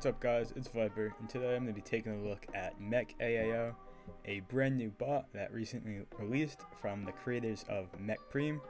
What's up guys, it's Viper, and today I'm going to be taking a look at MEK AIO, a brand new bot that recently released from the creators of MEK Preem.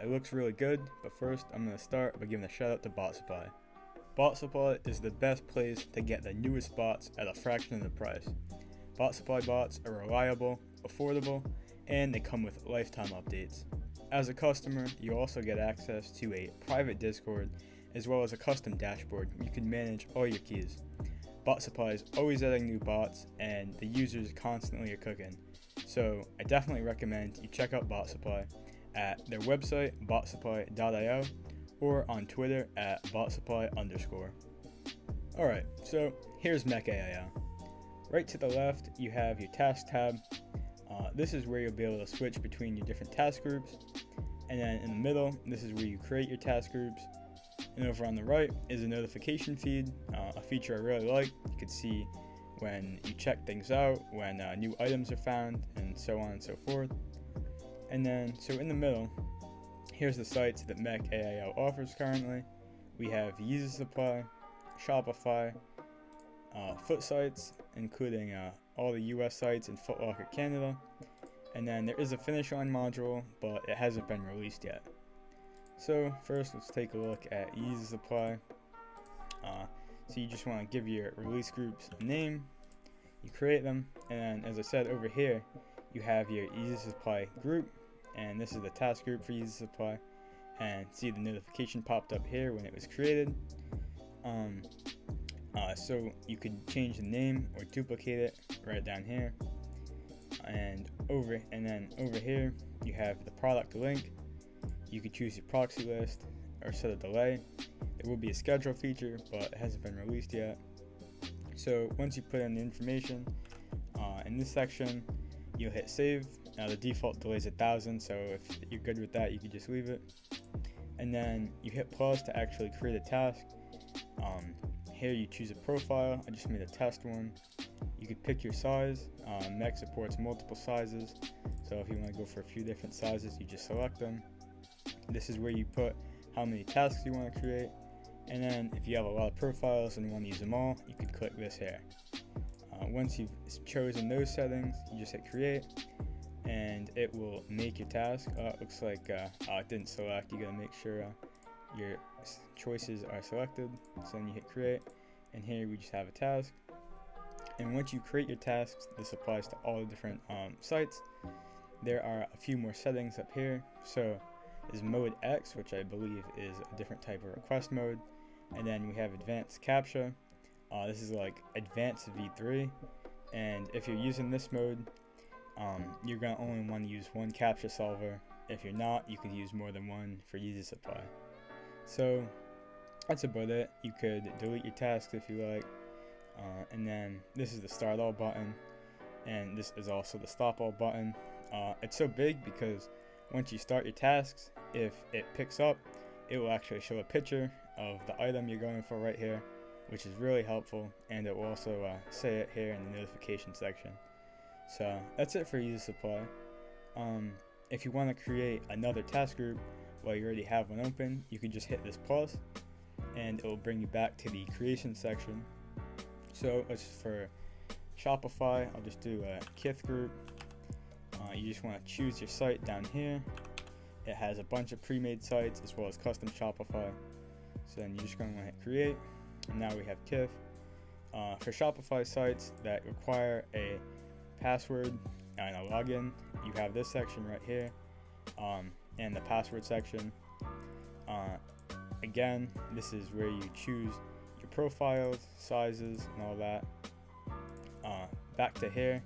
It looks really good, but first I'm going to start by giving a shout out to Bot Supply. Bot Supply is the best place to get the newest bots at a fraction of the price. Bot Supply bots are reliable, affordable, and they come with lifetime updates. As a customer, you also get access to a private Discord as well as a custom dashboard where you can manage all your keys. Bot Supply is always adding new bots and the users constantly are cooking. So I definitely recommend you check out Bot Supply at their website botsupply.io or on Twitter at botsupply_. Alright, so here's MEK AIO. Right to the left you have your task tab. This is where you'll be able to switch between your different task groups. And then in the middle, this is where you create your task groups. And over on the right is a notification feed, a feature I really like. You can see when you check things out, when new items are found, and so on and so forth. And then, so in the middle, here's the sites that MEK AIO offers currently. We have Yeezy Supply, Shopify, Foot sites, including all the US sites and Foot Locker Canada. And then there is a finish line module, but it hasn't been released yet. So first let's take a look at Yeezy Supply. So you just want to give your release groups a name, you create them, and as I said over here you have your Yeezy Supply group, and this is the task group for Yeezy Supply, and see the notification popped up here when it was created. So you could change the name or duplicate it right down here, and then over here you have the product link. You could choose your proxy list or set a delay. There will be a schedule feature, but it hasn't been released yet. So once you put in the information, in this section, you'll hit save. Now the default delay is 1,000, so if you're good with that, you can just leave it. And then you hit pause to actually create a task. Here you choose a profile. I just made a test one. You could pick your size. MEK supports multiple sizes, so if you want to go for a few different sizes, you just select them. This is where you put how many tasks you want to create, and then if you have a lot of profiles and you want to use them all, you could click this here. Once you've chosen those settings, you just hit create, and it will make your task. It looks like it didn't select. You gotta make sure your choices are selected. So then you hit create, and here we just have a task. And once you create your tasks, this applies to all the different sites. There are a few more settings up here. So is mode X, which I believe is a different type of request mode, and then we have advanced captcha. This is like advanced v3, and if you're using this mode, you're gonna only want to use one captcha solver. If you're not, you could use more than one for Yeezy Supply. So that's about it. You could delete your tasks if you like, and then this is the start all button, and this is also the stop all button. It's so big because once you start your tasks, if it picks up, it will actually show a picture of the item you're going for right here, which is really helpful, and it will also say it here in the notification section. So that's it for Yeezy Supply. If you want to create another task group while you already have one open, you can just hit this plus, and it will bring you back to the creation section. So let's for Shopify, I'll just do a Kith group. You just want to choose your site down here. It has a bunch of pre-made sites as well as custom Shopify. So then you're just going to hit create, and now we have Kith. For Shopify sites that require a password and a login, you have this section right here, and the password section. Again, this is where you choose your profiles, sizes, and all that. Back to here.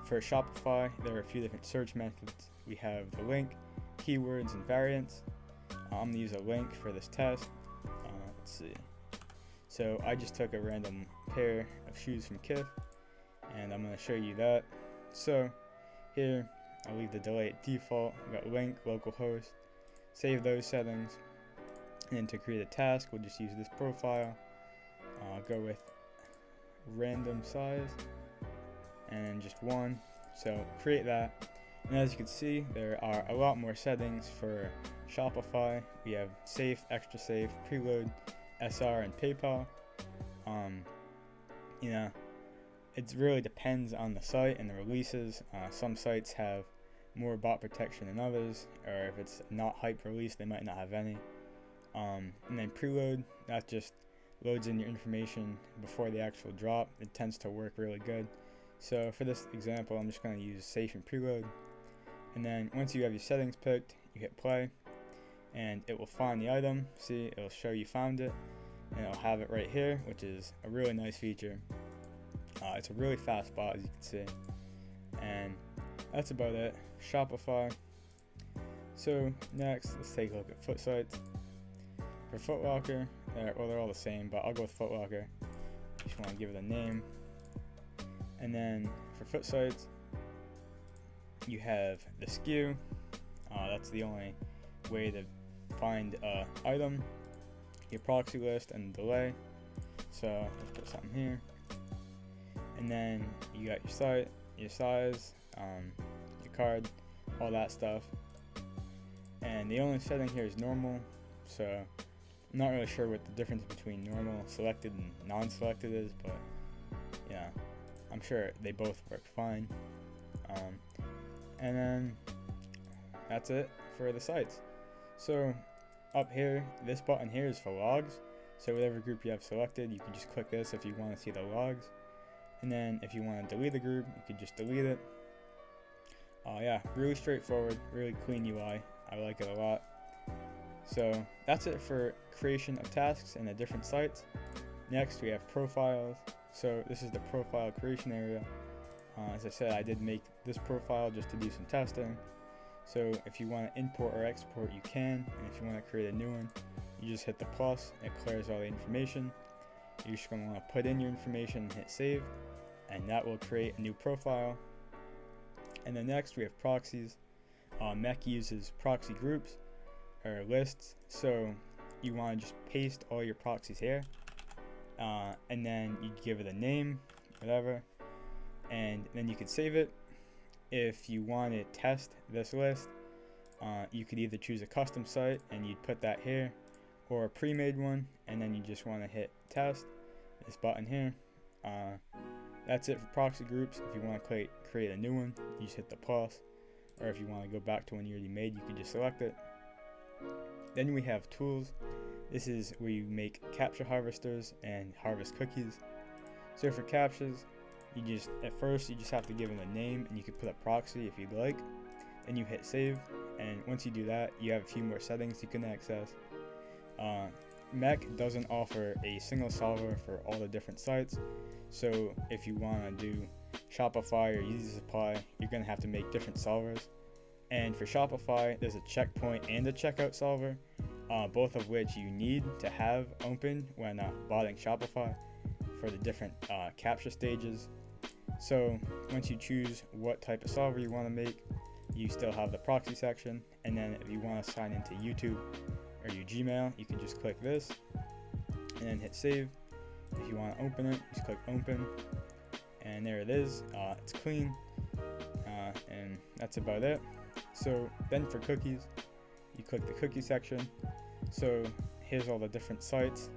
For Shopify, there are a few different search methods. We have the link, keywords, and variants. I'm going to use a link for this test. Let's see. So I just took a random pair of shoes from Kith, and I'm going to show you that. So here, I'll leave the delay at default. We've got link, localhost, save those settings. And to create a task, we'll just use this profile. I'll go with random size and just one. So create that, and as you can see, there are a lot more settings for Shopify. We have safe, extra safe, preload, SR, and PayPal. You know, it really depends on the site and the releases. Some sites have more bot protection than others, or if it's not hype release, they might not have any. And then preload, that just loads in your information before the actual drop. It tends to work really good. So for this example, I'm just going to use safe and preload. And then once you have your settings picked, you hit play, and it will find the item. See, it'll show you found it, and it'll have it right here, which is a really nice feature. It's a really fast bot, as you can see. And that's about it. Shopify. So next, let's take a look at foot sites. For Foot Locker, they're all the same, but I'll go with Foot Locker. Just want to give it a name. And then for foot sites, you have the SKU. That's the only way to find an item. Your proxy list and delay. So let's put something here. And then you got your site, your size, your card, all that stuff. And the only setting here is normal. So I'm not really sure what the difference between normal, selected, and non-selected is, but yeah, I'm sure they both work fine. And then that's it for the sites. So up here, this button here is for logs. So whatever group you have selected, you can just click this if you want to see the logs. And then if you want to delete a group, you can just delete it. Yeah, really straightforward, really clean UI. I like it a lot. So that's it for creation of tasks in the different sites. Next we have profiles. So this is the profile creation area. As I said, I did make this profile just to do some testing. So if you want to import or export, you can. And if you want to create a new one, you just hit the plus. It clears all the information. You're just going to want to put in your information and hit save, and that will create a new profile. And then next we have proxies. MEK uses proxy groups or lists, so you want to just paste all your proxies here, and then you give it a name, whatever, and then you can save it. If you want to test this list, you could either choose a custom site and you'd put that here, or a pre-made one, and then you just want to hit test, this button here. That's it for proxy groups. If you want to create a new one, you just hit the plus, or if you want to go back to one you already made, you can just select it. Then we have tools. This is where you make captcha harvesters and harvest cookies. So for captchas, at first you just have to give it a name, and you could put a proxy if you'd like. Then you hit save, and once you do that, you have a few more settings you can access. MEK doesn't offer a single solver for all the different sites, so if you want to do Shopify or Easy Supply, you're going to have to make different solvers. And for Shopify, there's a checkpoint and a checkout solver, both of which you need to have open when botting Shopify for the different captcha stages. So once you choose what type of solver you want to make, you still have the proxy section, and then if you want to sign into YouTube or your Gmail, you can just click this and then hit save. If you want to open it, just click open, and there it is. It's clean, and that's about it. So then for cookies, you click the cookie section. So here's all the different sites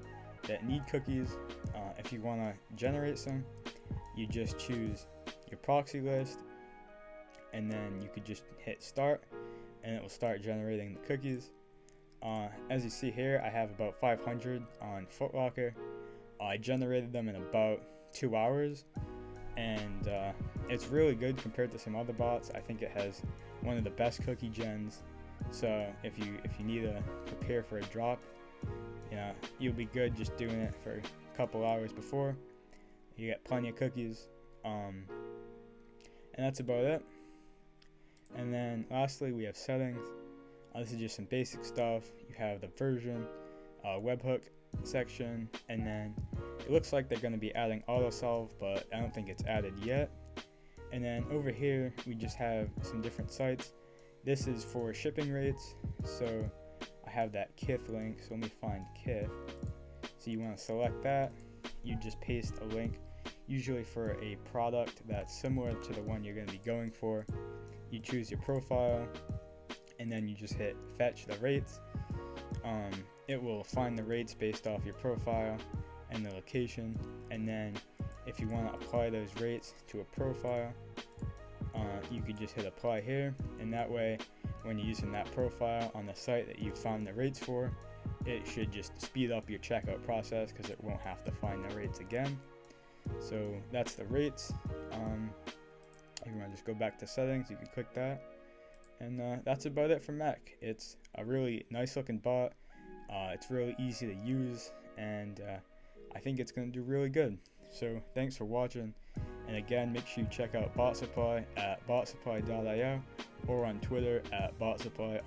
that need cookies. If you want to generate some, you just choose your proxy list, and then you could just hit start, and it will start generating the cookies. As you see here, I have about 500 on Foot Locker. I generated them in about 2 hours, and it's really good compared to some other bots. I think it has one of the best cookie gens. So if you need to prepare for a drop, you'll be good just doing it for a couple hours before. You get plenty of cookies, and that's about it. And then lastly, we have settings. This is just some basic stuff. You have the version, webhook section, and then it looks like they're going to be adding autosolve, but I don't think it's added yet. And then over here, we just have some different sites. This is for shipping rates. So I have that Kith link. So let me find Kith. So you want to select that. You just paste a link, usually for a product that's similar to the one you're going to be going for. You choose your profile, and then you just hit fetch the rates. It will find the rates based off your profile, and the location. And then if you want to apply those rates to a profile, you could just hit apply here, and that way when you're using that profile on the site that you found the rates for, it should just speed up your checkout process because it won't have to find the rates again. So that's the rates. If you want to just go back to settings, you can click that, and that's about it for MEK. It's a really nice looking bot. It's really easy to use, and I think it's going to do really good. So thanks for watching, and again, make sure you check out Bot Supply at botsupply.io or on Twitter at botsupply_.